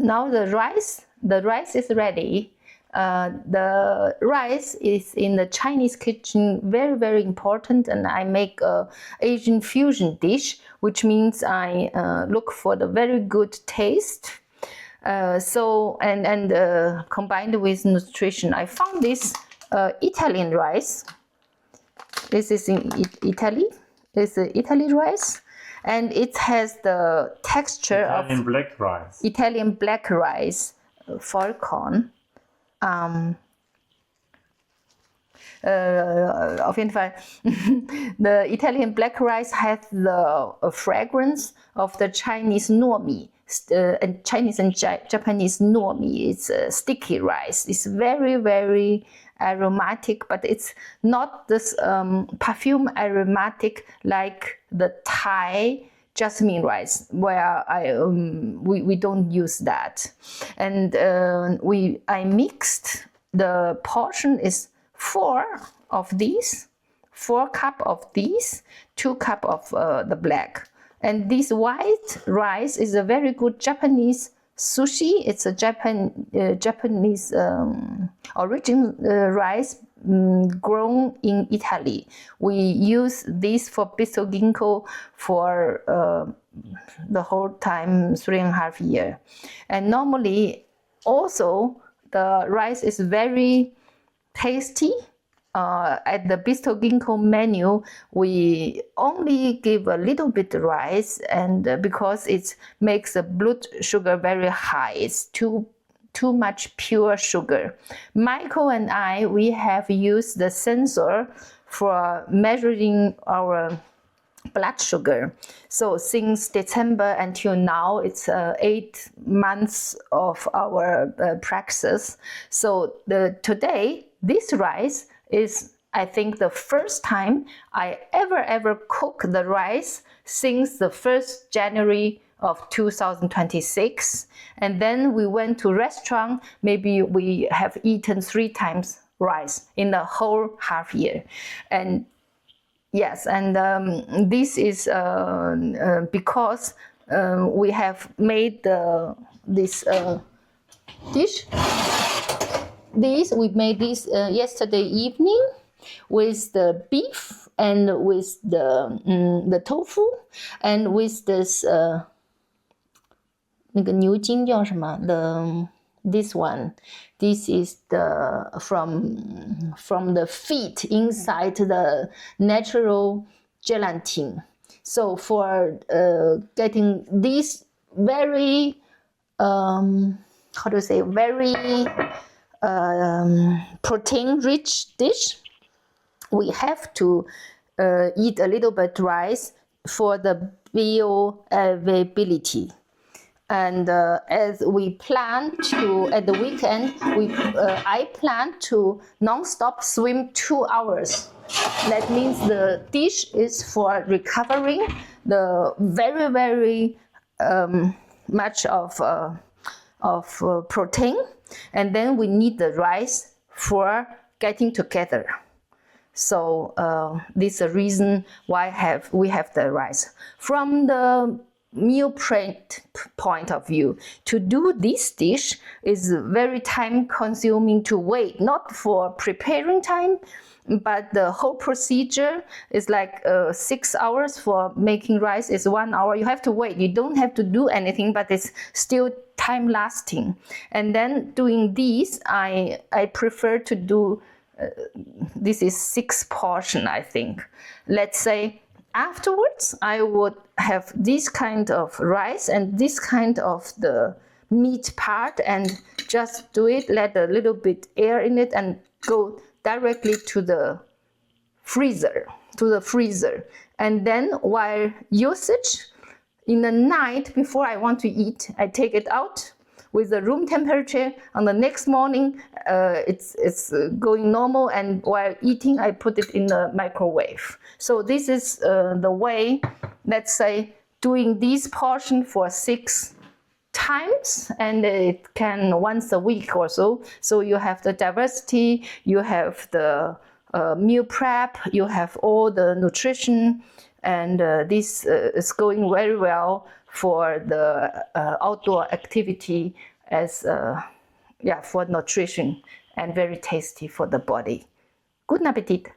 now the rice is ready. The rice is in the Chinese kitchen very, very important, and I make a Asian fusion dish, which means I look for the very good taste. Combined with nutrition, I found this Italian rice. This is in Italy. It's Italy rice, and it has the texture Italian of black rice. Italian black rice, Vollkorn. Auf jeden Fall, the Italian black rice has the fragrance of the Chinese nomi. And Chinese and Japanese nomi. It's sticky rice. It's very, very aromatic, but it's not this perfume aromatic like the Thai jasmine rice, where we don't use that. And I mixed. The portion is 4 cup of these, 2 cup of the black. And this white rice is a very good Japanese sushi. It's a Japanese origin rice grown in Italy. We use this for Bistro Ginkgo for the whole time, 3.5 years. And normally, also, the rice is very tasty. At the Bistro Ginkgo menu, we only give a little bit rice, and because it makes the blood sugar very high, it's too much pure sugar. Michael and I, we have used the sensor for measuring our blood sugar. So since December until now, it's 8 months of our practice. So today, this rice is, I think, the first time I ever cook the rice since the 1st January of 2026. And then we went to restaurant, maybe we have eaten 3 times rice in the whole half year. And yes, and this is because we have made this dish. We made this yesterday evening with the beef and with the tofu and with this 那个牛筋叫什么 this one. This is from the feet inside the natural gelatin. So for getting this very very protein-rich dish, we have to eat a little bit rice for the bioavailability. And as we plan to, at the weekend, I plan to non-stop swim 2 hours. That means the dish is for recovering the very, very much of protein. And then we need the rice for getting together. So this is the reason why we have the rice. From the meal point of view, to do this dish is very time consuming to wait, not for preparing time, but the whole procedure is like 6 hours. For making rice is 1 hour. You have to wait. You don't have to do anything, but it's still time lasting. And then doing these, I prefer to do, this is 6 portion, I think. Let's say afterwards, I would have this kind of rice and this kind of the meat part, and just do it, let a little bit air in it, and go directly to the freezer. And then while usage, in the night before I want to eat, I take it out with the room temperature. On the next morning, it's going normal, and while eating, I put it in the microwave. So this is the way, let's say, doing this portion for 6 times, and it can once a week or so. So you have the diversity, you have the meal prep, you have all the nutrition, and this is going very well for the outdoor activity as for nutrition and very tasty for the body. Good appetit.